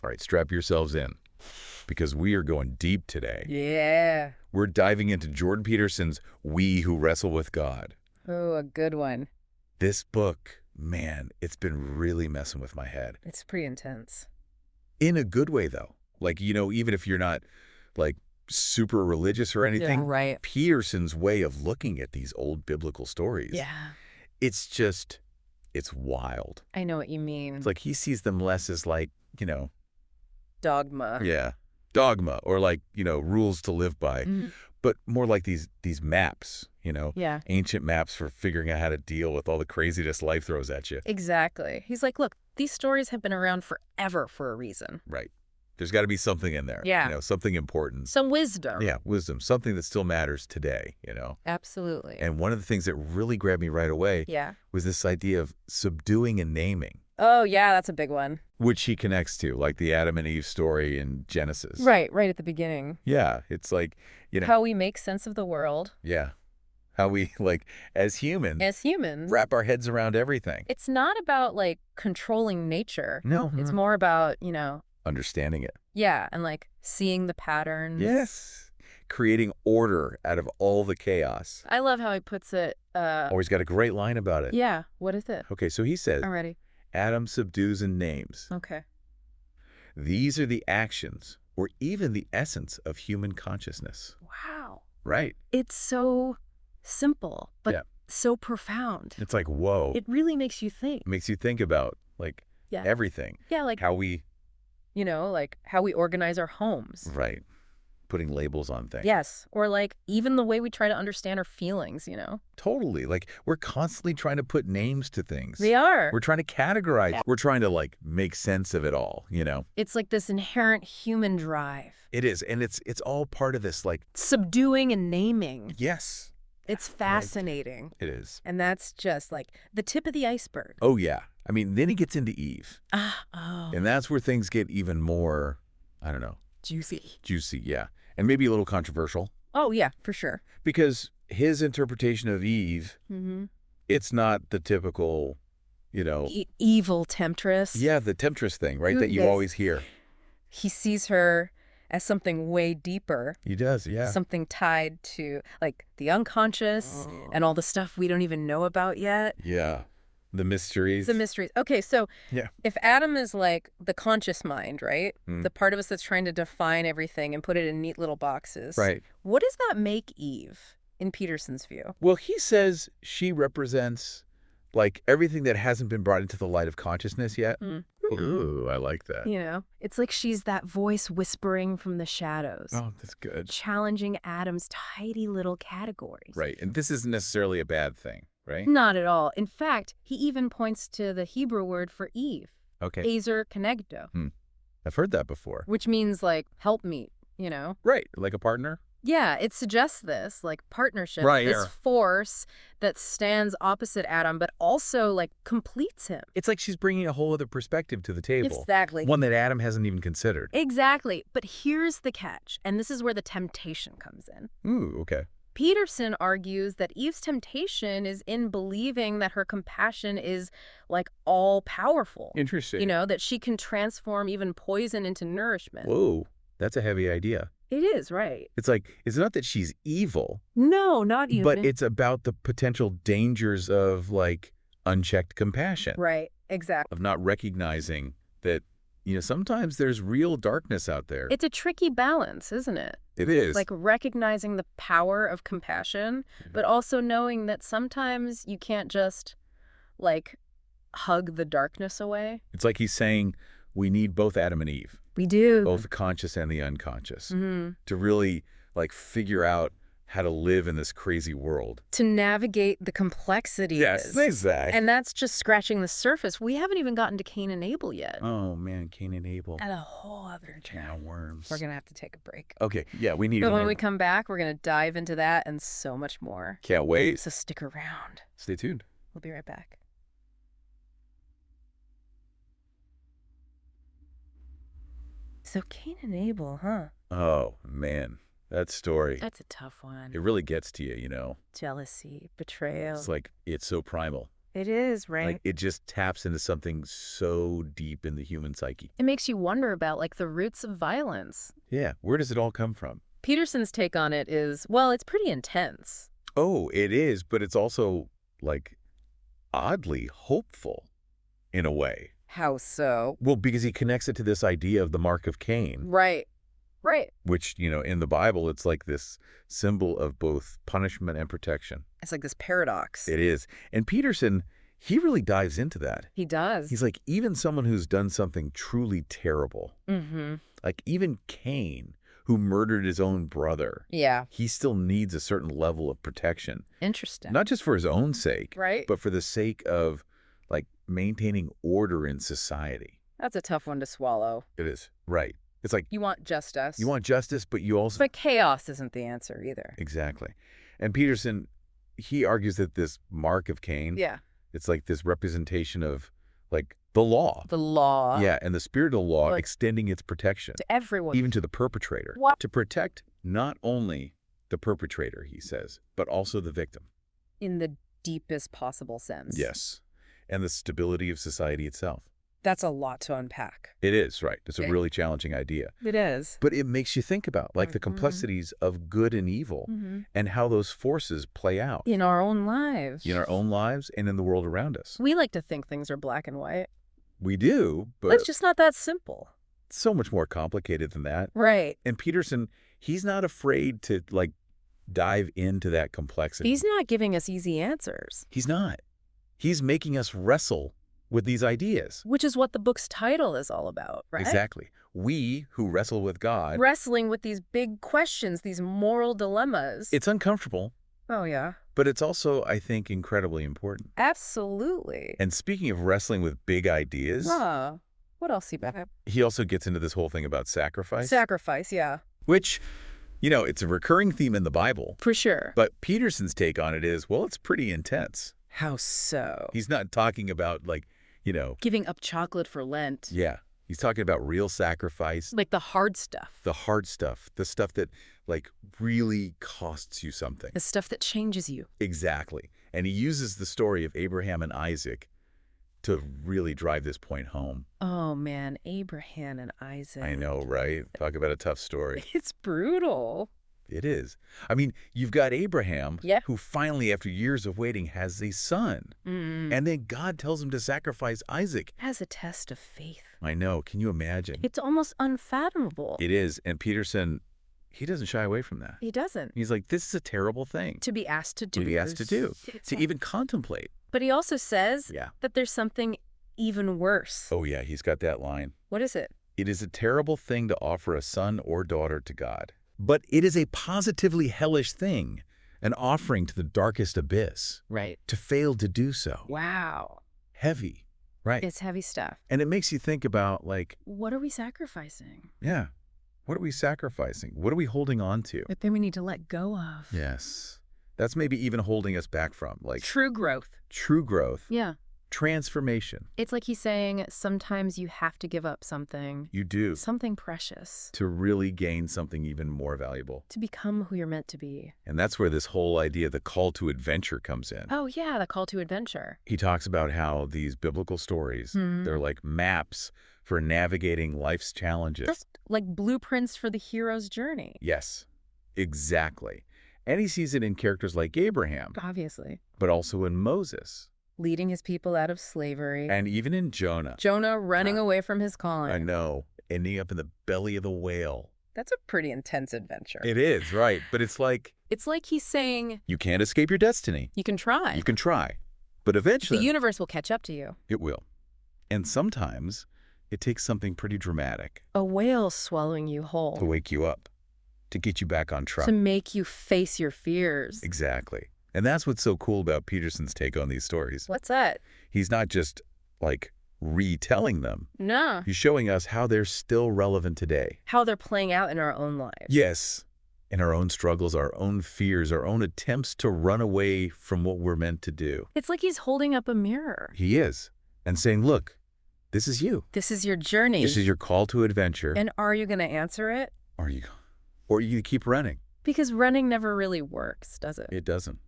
All right, strap yourselves in because we are going deep today. Yeah. We're diving into Jordan Peterson's Who Wrestle With God. Oh, a good one. This book, man, it's been really messing with my head. It's pretty intense. In a good way, though. Like, even if you're not, like, super religious or anything, Yeah, right. Peterson's way of looking at these old biblical stories, Yeah. it's wild. I know what you mean. It's like he sees them less as like, Dogma. yeah, dogma or like, rules to live by, but more like these maps, Yeah. ancient maps for figuring out how to deal with all the craziness life throws at you. Exactly. He's like, look, these stories have been around forever for a reason. Right. There's got to be something in there. Yeah. Something important. Some wisdom. Yeah, wisdom. Something that still matters today, Absolutely. And one of the things that really grabbed me right away was this idea of subduing and naming. Oh, yeah, that's a big one. Which he connects to, like the Adam and Eve story in Genesis. Right at the beginning. Yeah, it's like, how we make sense of the world. Yeah. How we, like, as humans, wrap our heads around everything. It's not about, like, controlling nature. No. It's more about, understanding it. Yeah, and, like, seeing the patterns. Yes. Creating order out of all the chaos. I love how he puts it. Always got a great line about it. Yeah, what is it? Okay, so he says, I'm ready. Adam subdues and names. Okay. These are the actions or even the essence of human consciousness. Wow. Right. It's so simple, but so profound. It's like, whoa. It really makes you think. It makes you think about, like, everything. Yeah, like how we... like how we organize our homes. Right. Putting labels on things. Yes. Or like even the way we try to understand our feelings, Totally. Like we're constantly trying to put names to things. We are. We're trying to categorize. Yeah. We're trying to like make sense of it all, It's like this inherent human drive. It is. And it's all part of this like... subduing and naming. Yes. It's fascinating. Right. It is. And that's just like the tip of the iceberg. Oh, yeah. I mean, then he gets into Eve. Oh. And that's where things get even more, I don't know. Juicy, yeah. And maybe a little controversial. Oh, yeah, for sure. Because his interpretation of Eve, it's not the typical, evil temptress. Yeah, the temptress thing, right, that you always hear. He sees her as something way deeper. He does, yeah. Something tied to, like, the unconscious and all the stuff we don't even know about yet. Yeah. The mysteries. Okay, so yeah. If Adam is like the conscious mind, right? The part of us that's trying to define everything and put it in neat little boxes. Right. What does that make Eve, in Peterson's view? Well, he says she represents, like, everything that hasn't been brought into the light of consciousness yet. Ooh, I like that. It's like she's that voice whispering from the shadows. Oh, that's good. Challenging Adam's tidy little categories. Right, and this isn't necessarily a bad thing. Right? Not at all. In fact, he even points to the Hebrew word for Eve. Okay. Ezer kenegdo. I've heard that before. Which means, like, helpmeet, Right. Like a partner? Yeah, it suggests this, like, partnership. Right, this force that stands opposite Adam, but also, like, completes him. It's like she's bringing a whole other perspective to the table. Exactly. One that Adam hasn't even considered. Exactly. But here's the catch, and this is where the temptation comes in. Ooh, okay. Peterson argues that Eve's temptation is in believing that her compassion is, like, all-powerful. Interesting. That she can transform even poison into nourishment. Whoa, that's a heavy idea. It is, right. It's like, it's not that she's evil. No, not even. But it's about the potential dangers of, like, unchecked compassion. Right, exactly. Of not recognizing that, sometimes there's real darkness out there. It's a tricky balance, isn't it? It is. Like recognizing the power of compassion, but also knowing that sometimes you can't just, like, hug the darkness away. It's like he's saying we need both Adam and Eve. We do. Both the conscious and the unconscious. To really, like, figure out how to live in this crazy world. To navigate the complexities. Yes, exactly. And that's just scratching the surface. We haven't even gotten to Cain and Abel yet. Oh, man, Cain and Abel. And a whole other can of worms. We're going to have to take a break. Okay, yeah, we need But when we come back, we're going to dive into that and so much more. Can't wait. So stick around. Stay tuned. We'll be right back. So Cain and Abel, huh? Oh, man. That story. That's a tough one. It really gets to you, Jealousy, betrayal. It's like, it's so primal. It is, right? Like, it just taps into something so deep in the human psyche. It makes you wonder about, like, the roots of violence. Yeah, where does it all come from? Peterson's take on it is, well, it's pretty intense. Oh, it is, but it's also, like, oddly hopeful in a way. How so? Well, because he connects it to this idea of the mark of Cain, Right. Right. which, in the Bible, it's like this symbol of both punishment and protection. It's like this paradox. It is. And Peterson, he really dives into that. He does. He's like, even someone who's done something truly terrible, like even Cain, who murdered his own brother, Yeah. he still needs a certain level of protection. Interesting. Not just for his own sake, Right? but for the sake of, like, maintaining order in society. That's a tough one to swallow. It is. Right. It's like, You want justice. you want justice, but you also... But chaos isn't the answer either. Exactly. And Peterson, he argues that this mark of Cain, Yeah. it's like this representation of, like, the law. The law. Yeah, and the spirit of the law Like, extending its protection, to everyone. even to the perpetrator. What? To protect not only the perpetrator, he says, but also the victim. In the deepest possible sense. Yes. And the stability of society itself. That's a lot to unpack. It is, right. It's a Okay. really challenging idea. It is. But it makes you think about, like, the complexities of good and evil and how those forces play out In our own lives. in our own lives and in the world around us. We like to think things are black and white. We do, but It's just not that simple. it's so much more complicated than that. Right. And Peterson, he's not afraid to, like, dive into that complexity. He's not giving us easy answers. He's not. He's making us wrestle with these ideas. Which is what the book's title is all about, right? Exactly. We who wrestle with God. Wrestling with these big questions, these moral dilemmas. It's uncomfortable, Oh, yeah. but it's also, I think, incredibly important. Absolutely. And speaking of wrestling with big ideas, What else, Seaback? he also gets into this whole thing about sacrifice, Sacrifice, yeah. which, it's a recurring theme in the Bible. For sure. But Peterson's take on it is, well, it's pretty intense. How so? He's not talking about, like, Giving up chocolate for Lent. yeah. He's talking about real sacrifice, Like the hard stuff. the hard stuff, the stuff that, like, really costs you something. The stuff that changes you. Exactly. And he uses the story of Abraham and Isaac to really drive this point home. Oh, man. Abraham and Isaac. I know, right? Talk about a tough story. It's brutal. It is. I mean, you've got Abraham, Yeah. who finally, after years of waiting, has a son. And then God tells him to sacrifice Isaac. As a test of faith. I know. Can you imagine? It's almost unfathomable. It is. And Peterson, he doesn't shy away from that. He doesn't. He's like, this is a terrible thing To be asked to do. to be asked to do, to even contemplate. But he also says Yeah. that there's something even worse. Oh, yeah. He's got that line. What is it? It is a terrible thing to offer a son or daughter to God. But it is a positively hellish thing, an offering to the darkest abyss. Right. To fail to do so. Wow. Heavy, right? It's heavy stuff. And it makes you think about, like, What are we sacrificing? yeah, what are we sacrificing? What are we holding on to? That then we need to let go of. Yes. That's maybe even holding us back from, like, True growth. true growth, Yeah. transformation. It's like he's saying sometimes you have to give up something. You do. Something precious. To really gain something even more valuable. To become who you're meant to be. And that's where this whole idea, the call to adventure, comes in. Oh, yeah, the call to adventure. He talks about how these biblical stories, they're like maps for navigating life's challenges. Just like blueprints for the hero's journey. Yes, exactly. And he sees it in characters like Abraham, Obviously. but also in Moses, Leading his people out of slavery. and even in Jonah. Jonah running away from his calling. I know, ending up in the belly of the whale. That's a pretty intense adventure. It is, right. But it's like, It's like he's saying, you can't escape your destiny. you can try. You can try, but The eventually universe will catch up to you. it will. And sometimes it takes something pretty dramatic A whale swallowing you whole. to wake you up, to get you back on track. To make you face your fears. Exactly. And that's what's so cool about Peterson's take on these stories. What's that? He's not just, like, retelling them. No. He's showing us how they're still relevant today. How they're playing out in our own lives. Yes. In our own struggles, our own fears, our own attempts to run away from what we're meant to do. It's like he's holding up a mirror. He is. And saying, look, this is you. This is your journey. This is your call to adventure. And are you going to answer it? Or you keep running. Because running never really works, does it? It doesn't.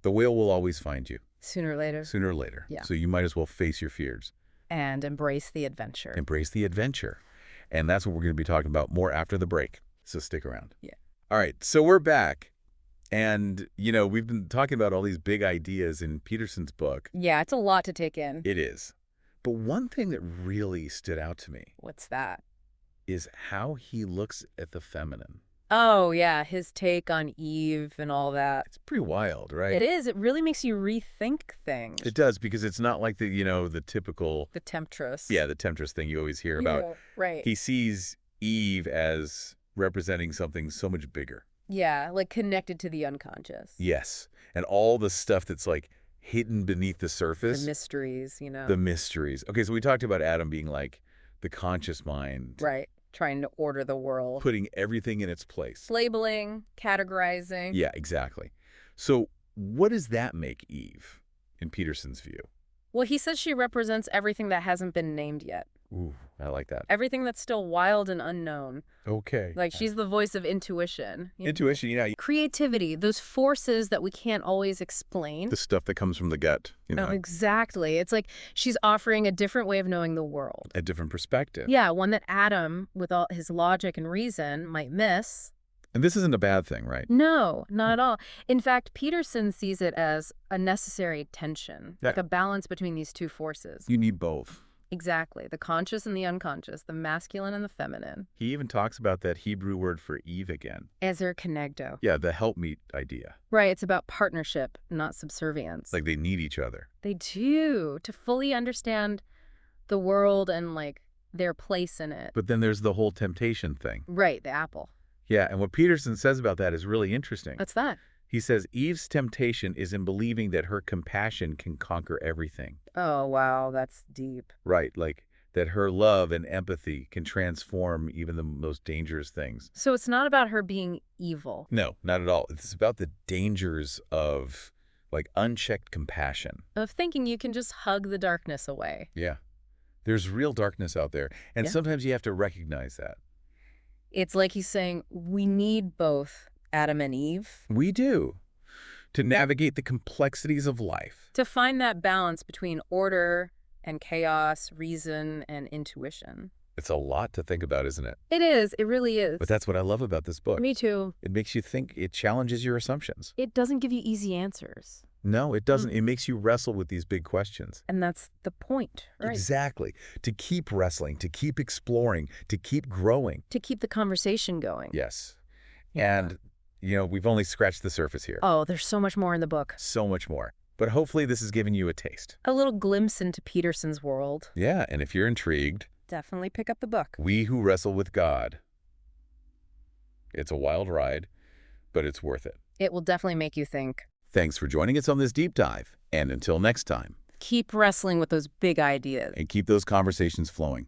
The whale will always find you. Sooner or later. Sooner or later. Yeah. So you might as well face your fears. And embrace the adventure. Embrace the adventure. And that's what we're going to be talking about more after the break. So stick around. Yeah. All right. So we're back. And, we've been talking about all these big ideas in Peterson's book. Yeah, it's a lot to take in. It is. But one thing that really stood out to me What's that? is how he looks at the feminine. Oh, yeah, his take on Eve and all that. It's pretty wild, right? It is. It really makes you rethink things. It does, because it's not like the typical... The temptress. Yeah, the temptress thing you always hear about. Yeah, right. He sees Eve as representing something so much bigger. Yeah, like connected to the unconscious. Yes. And all the stuff that's like hidden beneath the surface. The mysteries, The mysteries. Okay, so we talked about Adam being like the conscious mind. Right. Trying to order the world. Putting everything in its place. Labeling, categorizing. Yeah, exactly. So what does that make Eve, in Peterson's view? Well, he says she represents everything that hasn't been named yet. Ooh, I like that. Everything that's still wild and unknown. Okay. Like, she's the voice of intuition. Intuition, Creativity, those forces that we can't always explain. the stuff that comes from the gut, Oh, exactly. It's like she's offering a different way of knowing the world. a different perspective. Yeah, one that Adam, with all his logic and reason, might miss. And this isn't a bad thing, right? No, not at all. In fact, Peterson sees it as a necessary tension, Yeah. like a balance between these two forces. You need both. Exactly. The conscious and the unconscious, the masculine and the feminine. He even talks about that Hebrew word for Eve again. Ezer kenegdo. Yeah, the helpmeet idea. Right, it's about partnership, not subservience. Like they need each other. They do, to fully understand the world and, like, their place in it. But then there's the whole temptation thing. Right, the apple. Yeah, and what Peterson says about that is really interesting. What's that? He says Eve's temptation is in believing that her compassion can conquer everything. Oh, wow, that's deep. Right, like that her love and empathy can transform even the most dangerous things. So it's not about her being evil. No, not at all. It's about the dangers of, like, unchecked compassion. Of thinking you can just hug the darkness away. Yeah. There's real darkness out there, and Yeah. sometimes you have to recognize that. It's like he's saying, we need both Adam and Eve. We do. To navigate the complexities of life. To find that balance between order and chaos, reason and intuition. It's a lot to think about, isn't it? It is. It really is. But that's what I love about this book. Me too. It makes you think. It challenges your assumptions. It doesn't give you easy answers. No, it doesn't. It makes you wrestle with these big questions. And that's the point, right? Exactly. To keep wrestling, to keep exploring, to keep growing. To keep the conversation going. Yes. Yeah. And, we've only scratched the surface here. Oh, there's so much more in the book. So much more. But hopefully this has given you a taste. A little glimpse into Peterson's world. Yeah, and if you're intrigued, Definitely pick up the book. We Who Wrestle With God. It's a wild ride, but it's worth it. It will definitely make you think. Thanks for joining us on this deep dive. And until next time. Keep wrestling with those big ideas. And keep those conversations flowing.